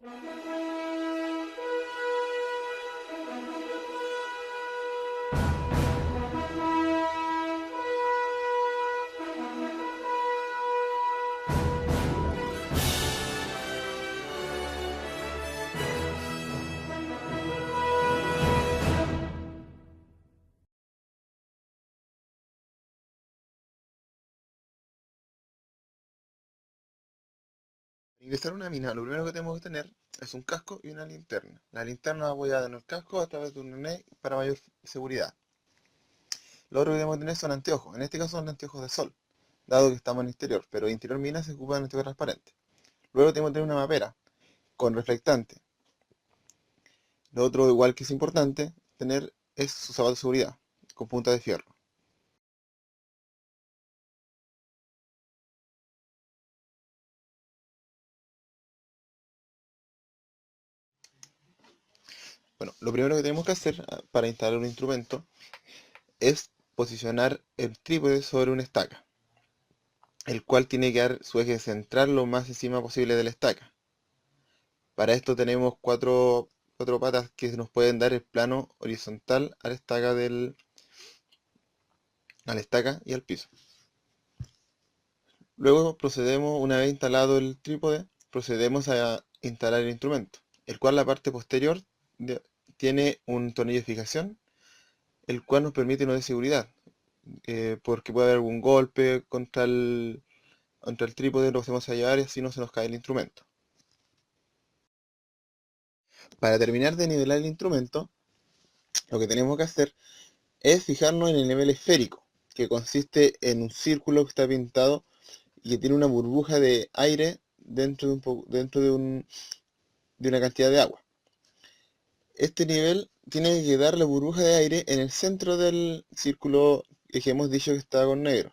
Para ingresar a una mina, lo primero que tenemos que tener es un casco y una linterna. La linterna va apoyada en el casco a través de un arnés para mayor seguridad. Lo otro que tenemos que tener son anteojos. En este caso son anteojos de sol, dado que estamos en el exterior, pero en interior mina se ocupan anteojos transparentes. Luego tenemos que tener una mapera con reflectante. Lo otro, igual que es importante, tener es su zapato de seguridad, con punta de fierro. Bueno, lo primero que tenemos que hacer para instalar un instrumento es posicionar el trípode sobre una estaca, el cual tiene que dar su eje central lo más encima posible de la estaca. Para esto tenemos cuatro patas que nos pueden dar el plano horizontal a a la estaca y al piso. Luego procedemos, una vez instalado el trípode, procedemos a instalar el instrumento, el cual la parte posterior tiene un tornillo de fijación, el cual nos permite no de seguridad, porque puede haber algún golpe contra el trípode, lo hacemos a llevar y así no se nos cae el instrumento. Para terminar de nivelar el instrumento, lo que tenemos que hacer es fijarnos en el nivel esférico, que consiste en un círculo que está pintado y que tiene una burbuja de aire de una cantidad de agua. Este nivel tiene que dar la burbuja de aire en el centro del círculo que hemos dicho que está con negro.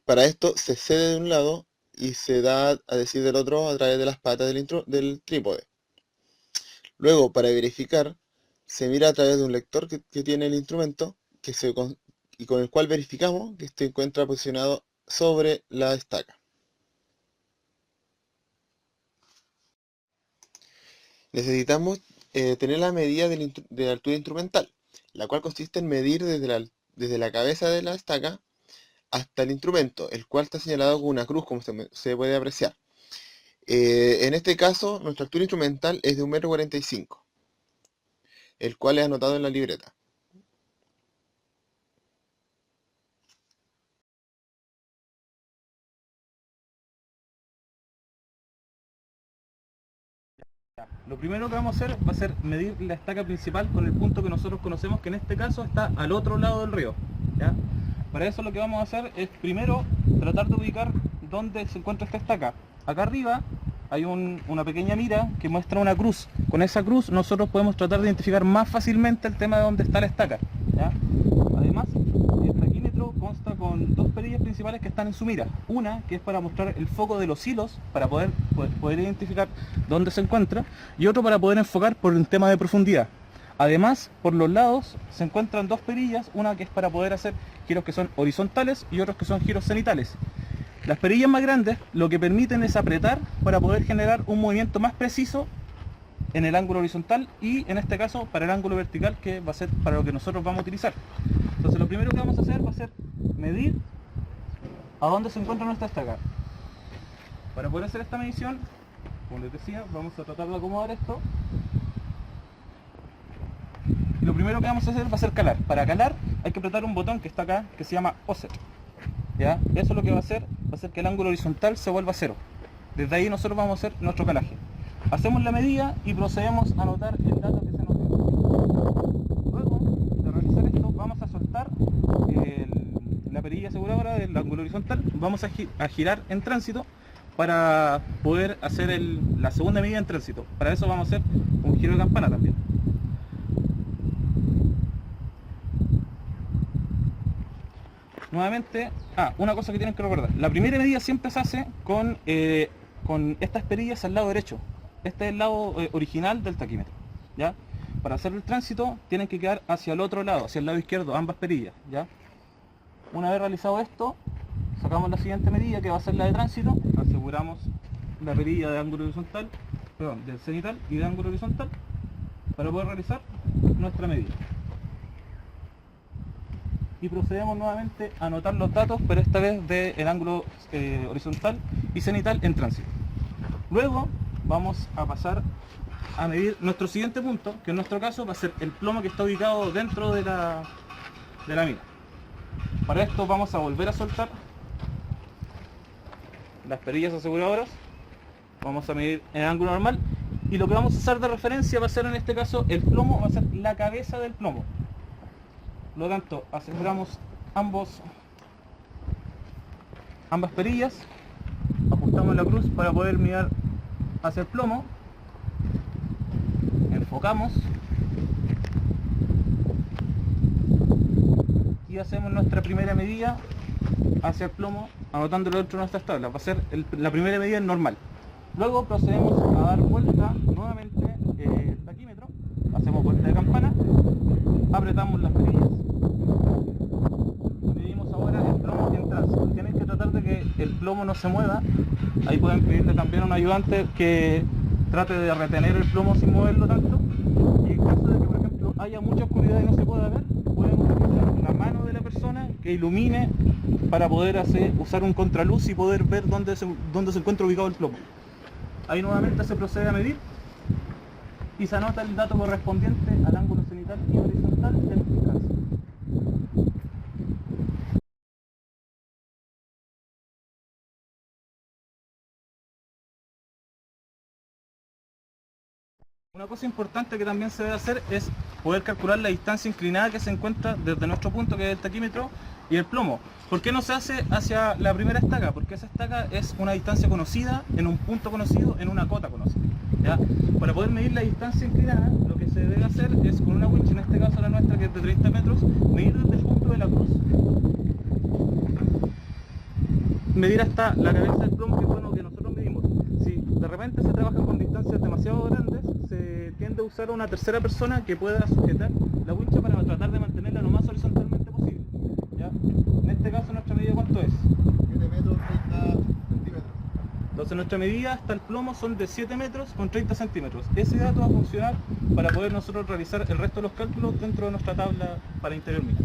Para esto se cede de un lado y se da a decir del otro a través de las patas del trípode. Luego, para verificar, se mira a través de un lector que tiene el instrumento y con el cual verificamos que se encuentra posicionado sobre la estaca. Necesitamos tener la medida de la altura instrumental, la cual consiste en medir desde la cabeza de la estaca hasta el instrumento, el cual está señalado con una cruz, como se puede apreciar. En este caso, nuestra altura instrumental es de 1,45 m, el cual es anotado en la libreta. Lo primero que vamos a hacer va a ser medir la estaca principal con el punto que nosotros conocemos, que en este caso está al otro lado del río, ¿ya? Para eso lo que vamos a hacer es primero tratar de ubicar dónde se encuentra esta estaca. Acá arriba hay una pequeña mira que muestra una cruz. Con esa cruz nosotros podemos tratar de identificar más fácilmente el tema de dónde está la estaca, ¿ya? Además, el taquímetro consta con dos perillas principales que están en su mira. Una que es para mostrar el foco de los hilos, para poder identificar dónde se encuentra, y otro para poder enfocar por un tema de profundidad. Además, por los lados se encuentran dos perillas, una que es para poder hacer giros que son horizontales y otros que son giros cenitales. Las perillas más grandes lo que permiten es apretar para poder generar un movimiento más preciso en el ángulo horizontal y en este caso para el ángulo vertical, que va a ser para lo que nosotros vamos a utilizar. Entonces lo primero que vamos a hacer va a ser medir a dónde se encuentra nuestra estaca. Para poder hacer esta medición, como les decía, vamos a tratar de acomodar esto. Y lo primero que vamos a hacer va a ser calar. Para calar hay que apretar un botón que está acá, que se llama Offset, ¿ya? Eso lo que va a hacer que el ángulo horizontal se vuelva a 0. Desde ahí nosotros vamos a hacer nuestro calaje. Hacemos la medida y procedemos a anotar el dato que se nos dio. Luego de realizar esto, vamos a soltar la perilla aseguradora del ángulo horizontal. Vamos a girar en tránsito para poder hacer la segunda medida en tránsito. Para eso vamos a hacer un giro de campana también. Nuevamente, una cosa que tienen que recordar: la primera medida siempre se hace con estas perillas al lado derecho. Este es el lado original del taquímetro, ¿ya? Para hacer el tránsito tienen que quedar hacia el otro lado, hacia el lado izquierdo, ambas perillas, ¿ya? Una vez realizado esto, sacamos la siguiente medida, que va a ser la de tránsito, aseguramos la perilla de ángulo horizontal, perdón, del cenital y de ángulo horizontal para poder realizar nuestra medida. Y procedemos nuevamente a anotar los datos, pero esta vez del ángulo horizontal y cenital en tránsito. Luego vamos a pasar a medir nuestro siguiente punto, que en nuestro caso va a ser el plomo que está ubicado dentro de la mina. Para esto vamos a volver a soltar las perillas aseguradoras, vamos a medir el ángulo normal y lo que vamos a hacer de referencia va a ser en este caso el plomo, va a ser la cabeza del plomo. Por lo tanto, aseguramos ambas perillas, ajustamos la cruz para poder mirar hacia el plomo, enfocamos y hacemos nuestra primera medida hacia el plomo, anotándolo dentro de nuestras tablas. Va a ser la primera medida normal. Luego procedemos a dar vuelta nuevamente el taquímetro, hacemos vuelta de campana, apretamos las perillas, medimos ahora el plomo en tránsito. Tienen que tratar de que el plomo no se mueva. Ahí pueden pedirle también a un ayudante que trate de retener el plomo sin moverlo tanto. Y en caso de que, por ejemplo, haya mucha oscuridad y no se pueda ver, podemos utilizar la mano de la persona que ilumine para poder usar un contraluz y poder ver dónde se encuentra ubicado el plomo. Ahí nuevamente se procede a medir y se anota el dato correspondiente al ángulo cenital y horizontal del caso. Una cosa importante que también se debe hacer es poder calcular la distancia inclinada que se encuentra desde nuestro punto, que es el taquímetro, y el plomo. ¿Por qué no se hace hacia la primera estaca? Porque esa estaca es una distancia conocida, en un punto conocido, en una cota conocida, ¿ya? Para poder medir la distancia inclinada, lo que se debe hacer es con una winch, en este caso la nuestra que es de 30 metros, medir desde el punto de la cruz, medir hasta la cabeza del plomo, que es bueno que nosotros medimos. Si de repente se trabaja con distancias demasiado grandes, se tiende a usar una tercera persona que pueda sujetar la wincha para tratar de mantenerla lo más horizontalmente posible, ¿ya? En este caso nuestra medida, ¿cuánto es? 7 metros 30 centímetros. Entonces nuestra medida hasta el plomo son de 7 metros con 30 centímetros. Ese dato va a funcionar para poder nosotros realizar el resto de los cálculos dentro de nuestra tabla para interior mina.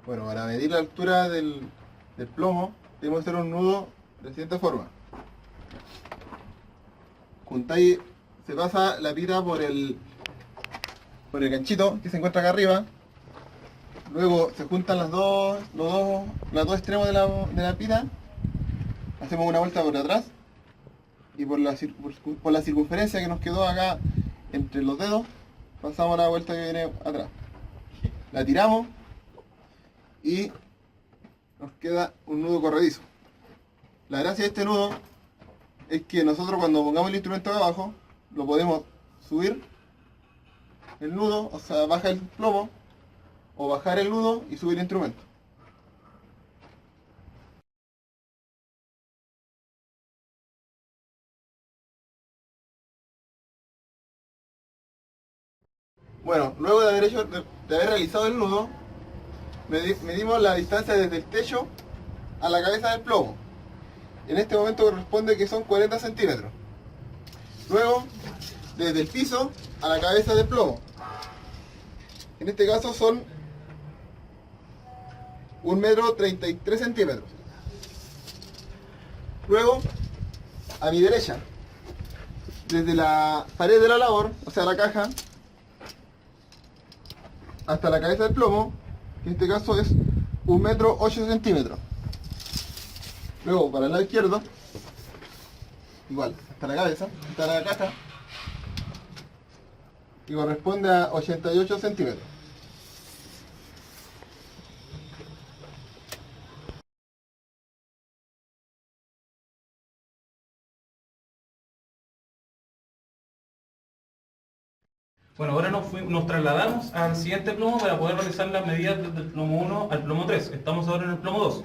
Bueno, para medir la altura del plomo, tenemos que hacer un nudo de la siguiente forma. Juntáis, se pasa la pita por el ganchito que se encuentra acá arriba. Luego se juntan los dos extremos de la pita. Hacemos una vuelta por atrás. Y por la circunferencia que nos quedó acá entre los dedos, pasamos la vuelta que viene atrás. La tiramos y nos queda un nudo corredizo. La gracia de este nudo es que nosotros cuando pongamos el instrumento de abajo, lo podemos subir el nudo, o sea, baja el plomo, o bajar el nudo y subir el instrumento. Bueno, luego de haber realizado el nudo, medimos la distancia desde el techo a la cabeza del plomo. En este momento corresponde que son 40 centímetros. Luego, desde el piso a la cabeza del plomo. En este caso son 1 metro 33 centímetros. Luego, a mi derecha, desde la pared de la labor, o sea la caja, hasta la cabeza del plomo, que en este caso es 1 metro 8 centímetros. Luego para el lado izquierdo, igual, hasta la cabeza, hasta la caja, y corresponde a 88 centímetros. Bueno, ahora nos trasladamos al siguiente plomo para poder realizar las medidas desde el plomo 1 al plomo 3. Estamos ahora en el plomo 2.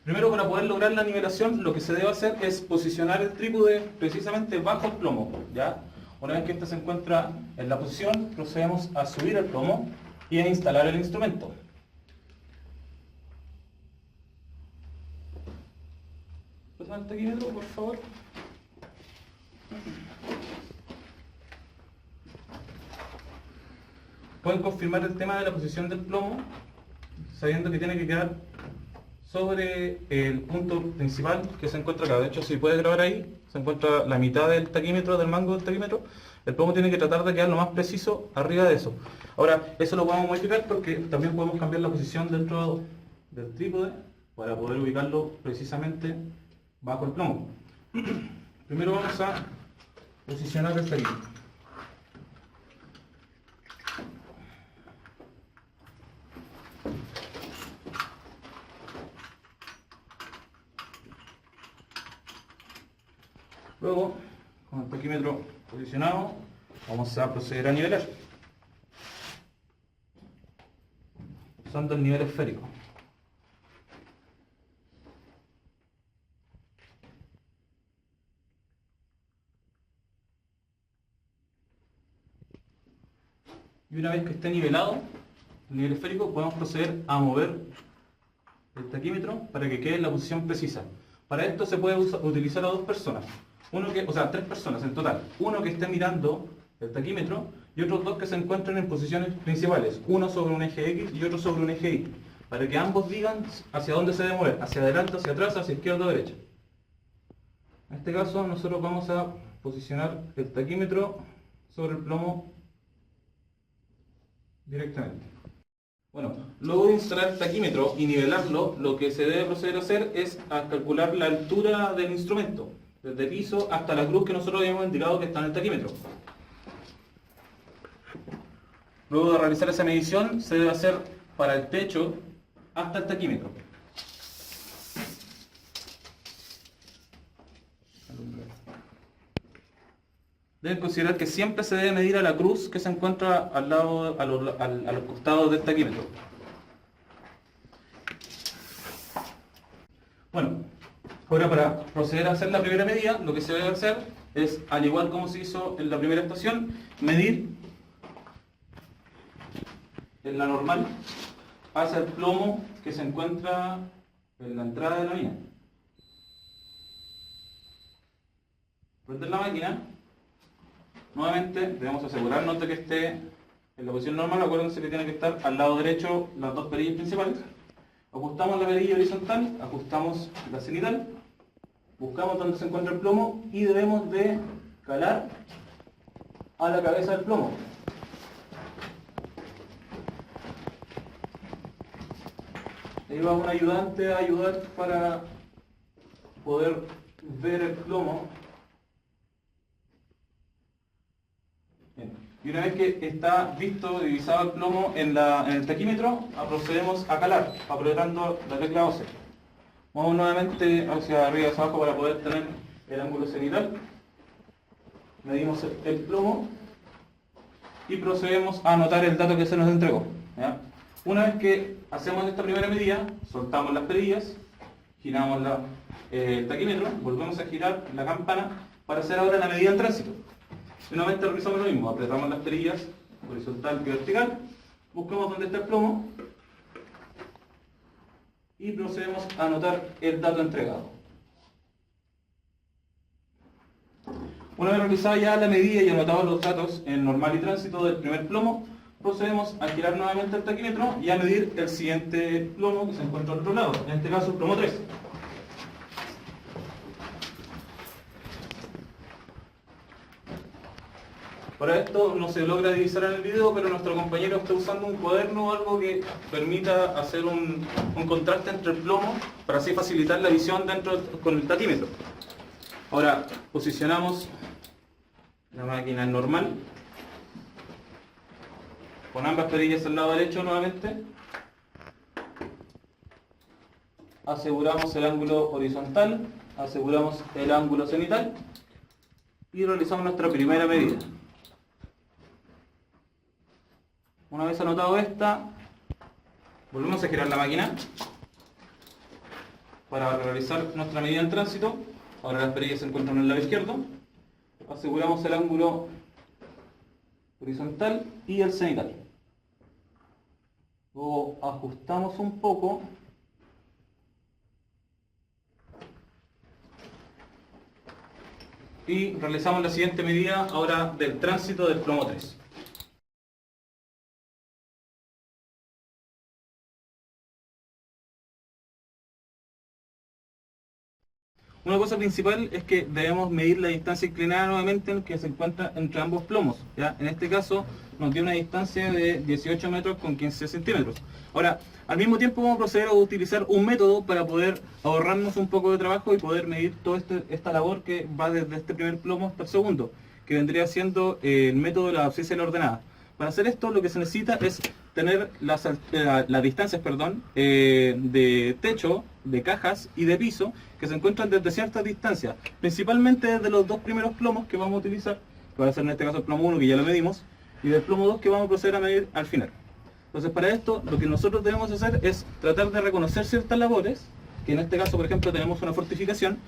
Primero, para poder lograr la nivelación, lo que se debe hacer es posicionar el trípode precisamente bajo el plomo, ¿ya? Una vez que este se encuentra en la posición, procedemos a subir el plomo y a instalar el instrumento. Pásame el taquímetro, por favor. Pueden confirmar el tema de la posición del plomo, sabiendo que tiene que quedar sobre el punto principal que se encuentra acá. De hecho, si puedes grabar ahí, se encuentra la mitad del taquímetro, del mango del taquímetro. El plomo tiene que tratar de quedar lo más preciso arriba de eso. Ahora, eso lo podemos modificar porque también podemos cambiar la posición dentro del trípode para poder ubicarlo precisamente bajo el plomo. Primero vamos a posicionar el taquímetro. Luego, con el taquímetro posicionado, vamos a proceder a nivelar, usando el nivel esférico. Y una vez que esté nivelado el nivel esférico, podemos proceder a mover el taquímetro para que quede en la posición precisa. Para esto se puede utilizar a dos personas. Tres personas en total. Uno que esté mirando el taquímetro y otros dos que se encuentren en posiciones principales. Uno sobre un eje X y otro sobre un eje Y. Para que ambos digan hacia dónde se debe mover. Hacia adelante, hacia atrás, hacia izquierda o derecha. En este caso nosotros vamos a posicionar el taquímetro sobre el plomo directamente. Bueno, luego de instalar el taquímetro y nivelarlo, lo que se debe proceder a hacer es a calcular la altura del instrumento, desde el piso hasta la cruz que nosotros habíamos indicado que está en el taquímetro. Luego de realizar esa medición, se debe hacer para el techo hasta el taquímetro. Deben considerar que siempre se debe medir a la cruz que se encuentra al lado, a los costados del taquímetro. Bueno, ahora para proceder a hacer la primera medida, lo que se debe hacer es, al igual como se hizo en la primera estación, medir en la normal hacia el plomo que se encuentra en la entrada de la mina. Prender la máquina. Nuevamente debemos asegurarnos de que esté en la posición normal. Acuérdense que tiene que estar al lado derecho las dos perillas principales. Ajustamos la perilla horizontal, ajustamos la cenital, buscamos donde se encuentra el plomo y debemos de calar a la cabeza del plomo. Ahí va un ayudante a ayudar para poder ver el plomo. Bien. Y una vez que está visto, divisado el plomo en el taquímetro, procedemos a calar, apretando la tecla 12. Vamos nuevamente hacia arriba y hacia abajo para poder tener el ángulo cenital. Medimos el plomo y procedemos a anotar el dato que se nos entregó. ¿Ya? Una vez que hacemos esta primera medida, soltamos las perillas, giramos el taquímetro, volvemos a girar la campana para hacer ahora la medida en tránsito. Y nuevamente realizamos lo mismo, apretamos las perillas horizontal y vertical, buscamos dónde está el plomo y procedemos a anotar el dato entregado. Una vez realizada ya la medida y anotados los datos en normal y tránsito del primer plomo, procedemos a girar nuevamente el taquímetro y a medir el siguiente plomo que se encuentra al otro lado, en este caso el plomo 3. Para esto no se logra divisar en el video, pero nuestro compañero está usando un cuaderno o algo que permita hacer un contraste entre el plomo para así facilitar la visión con el taquímetro. Ahora posicionamos la máquina en normal, con ambas perillas al lado derecho nuevamente. Aseguramos el ángulo horizontal, aseguramos el ángulo cenital y realizamos nuestra primera medida. Una vez anotado esta, volvemos a girar la máquina para realizar nuestra medida en tránsito. Ahora las perillas se encuentran en el lado izquierdo. Aseguramos el ángulo horizontal y el cenital. Luego ajustamos un poco. Y realizamos la siguiente medida ahora del tránsito del plomo 3. Una cosa principal es que debemos medir la distancia inclinada nuevamente en que se encuentra entre ambos plomos, ¿ya? En este caso nos dio una distancia de 18 metros con 15 centímetros. Ahora, al mismo tiempo vamos a proceder a utilizar un método para poder ahorrarnos un poco de trabajo y poder medir toda esta labor que va desde este primer plomo hasta el segundo, que vendría siendo el método de la abscisa y la ordenada. Para hacer esto lo que se necesita es tener las distancias de techo, de cajas y de piso que se encuentran desde ciertas distancias, principalmente desde los dos primeros plomos que vamos a utilizar, que va a ser en este caso el plomo 1 que ya lo medimos, y del plomo 2 que vamos a proceder a medir al final. Entonces para esto lo que nosotros debemos hacer es tratar de reconocer ciertas labores, que en este caso por ejemplo tenemos una fortificación,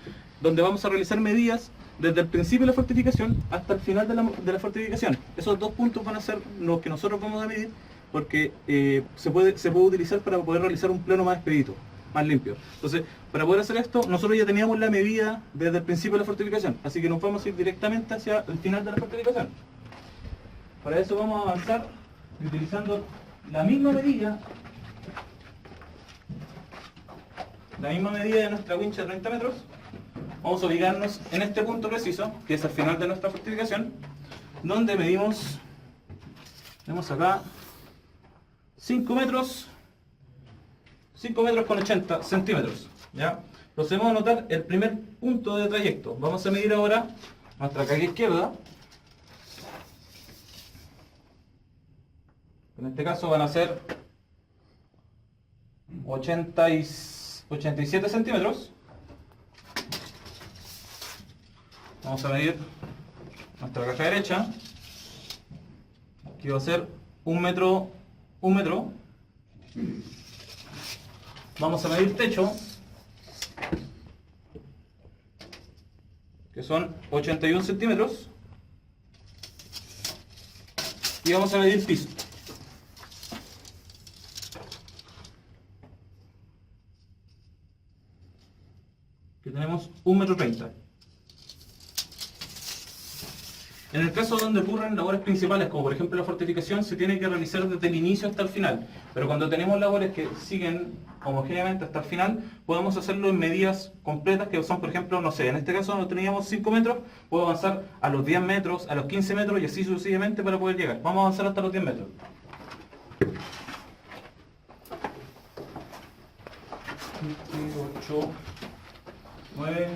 donde vamos a realizar medidas desde el principio de la fortificación hasta el final de la fortificación. Esos dos puntos van a ser los que nosotros vamos a medir, porque se puede utilizar para poder realizar un plano más expedito, más limpio. Entonces, para poder hacer esto, nosotros ya teníamos la medida desde el principio de la fortificación, así que nos vamos a ir directamente hacia el final de la fortificación. Para eso vamos a avanzar utilizando la misma medida de nuestra wincha de 30 metros. Vamos a ubicarnos en este punto preciso, que es el final de nuestra fortificación, donde medimos, tenemos acá 5 metros con 80 centímetros. ¿Ya? Procedemos a anotar el primer punto de trayecto. Vamos a medir ahora nuestra caja izquierda. En este caso van a ser 87 centímetros. Vamos a medir nuestra caja derecha, que va a ser un metro. Vamos a medir techo, que son 81 centímetros. Y vamos a medir piso, que tenemos 1,30 m. En el caso donde ocurren labores principales, como por ejemplo la fortificación, se tiene que realizar desde el inicio hasta el final. Pero cuando tenemos labores que siguen homogéneamente hasta el final, podemos hacerlo en medidas completas, que son, por ejemplo, no sé, en este caso no teníamos 5 metros, puedo avanzar a los 10 metros, a los 15 metros y así sucesivamente para poder llegar. Vamos a avanzar hasta los 10 metros. 8, 9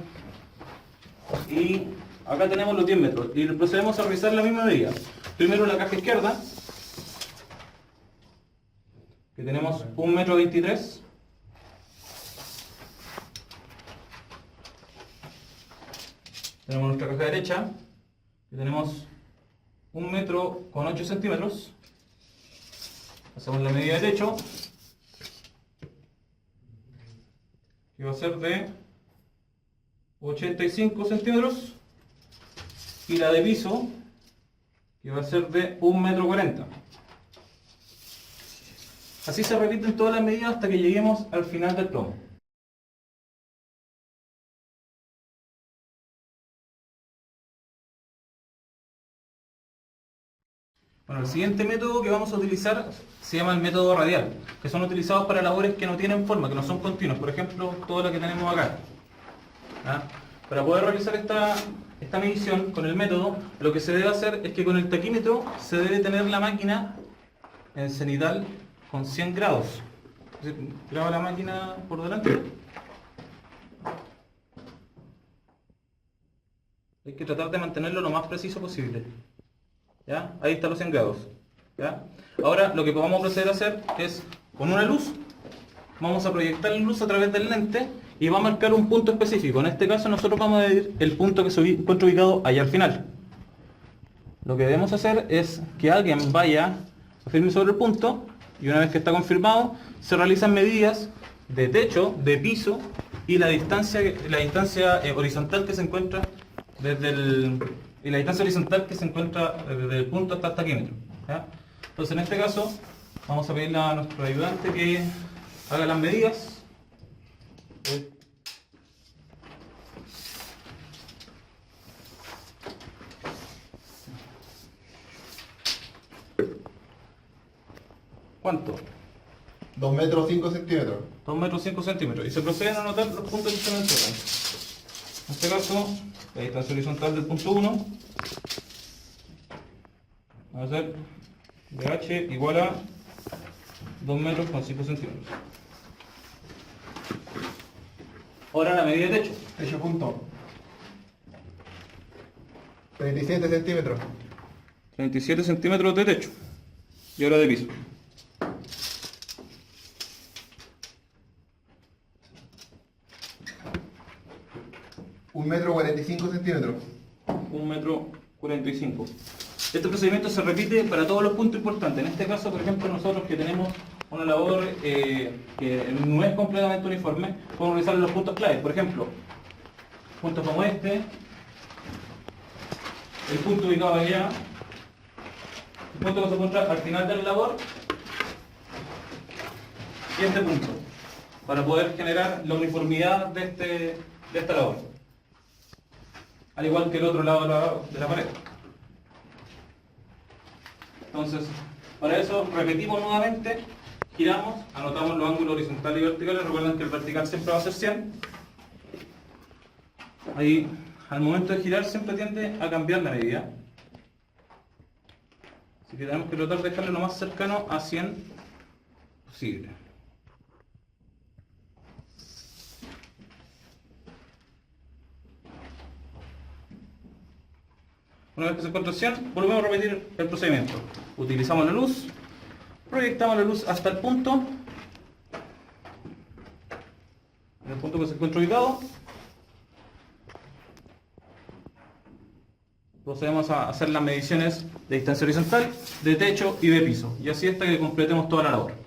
y acá tenemos los 10 metros y procedemos a realizar la misma medida. Primero la caja izquierda, que tenemos 1,23 m. Tenemos nuestra caja derecha, que tenemos 1,08 m. Hacemos la medida de techo, que va a ser de 85 centímetros. Y la de piso, que va a ser de 1,40 m. Así se repiten todas las medidas hasta que lleguemos al final del plomo. Bueno, el siguiente método que vamos a utilizar se llama el método radial, que son utilizados para labores que no tienen forma, que no son continuas. Por ejemplo, toda la que tenemos acá. ¿Ah? Para poder realizar esta medición con el método, lo que se debe hacer es que con el taquímetro se debe tener la máquina en cenital con 100 grados. Graba la máquina por delante. Hay que tratar de mantenerlo lo más preciso posible. ¿Ya? Ahí están los 100 grados. ¿Ya? Ahora lo que vamos a proceder a hacer es, con una luz, vamos a proyectar la luz a través del lente y va a marcar un punto específico. En este caso nosotros vamos a medir el punto que se encuentra ubicado allá al final. Lo que debemos hacer es que alguien vaya a firme sobre el punto y una vez que está confirmado se realizan medidas de techo, de piso y la distancia horizontal que se encuentra desde y la distancia horizontal que se encuentra desde el punto hasta el taquímetro. ¿Ya? Entonces en este caso vamos a pedirle a nuestro ayudante que haga las medidas. ¿Cuánto? 2 metros 5 centímetros. 2 metros 5 centímetros. Y se proceden a anotar los puntos que se mencionan. En este caso, la distancia horizontal del punto 1 va a ser DH igual a 2 metros con 5 centímetros. Ahora la medida de techo. Techo punto. 37 centímetros. 37 centímetros de techo. Y ahora de piso. 1 metro 45 centímetros. 1 metro 45. Este procedimiento se repite para todos los puntos importantes. En este caso, por ejemplo, nosotros que tenemos una labor que no es completamente uniforme, podemos realizar los puntos claves. Por ejemplo, puntos como este, el punto ubicado allá, el punto que se encuentra al final de la labor, y este punto, para poder generar la uniformidad de esta labor. Al igual que el otro lado de la pared. Entonces, para eso repetimos nuevamente, giramos, anotamos los ángulos horizontales y verticales. Recuerden que el vertical siempre va a ser 100. Ahí, al momento de girar, siempre tiende a cambiar la medida. Así que tenemos que tratar de dejarlo lo más cercano a 100 posible. Una vez que se encuentra 100, volvemos a repetir el procedimiento. Utilizamos la luz, proyectamos la luz hasta el punto, en el punto que se encuentra ubicado. Procedemos a hacer las mediciones de distancia horizontal, de techo y de piso, y así hasta que completemos toda la labor.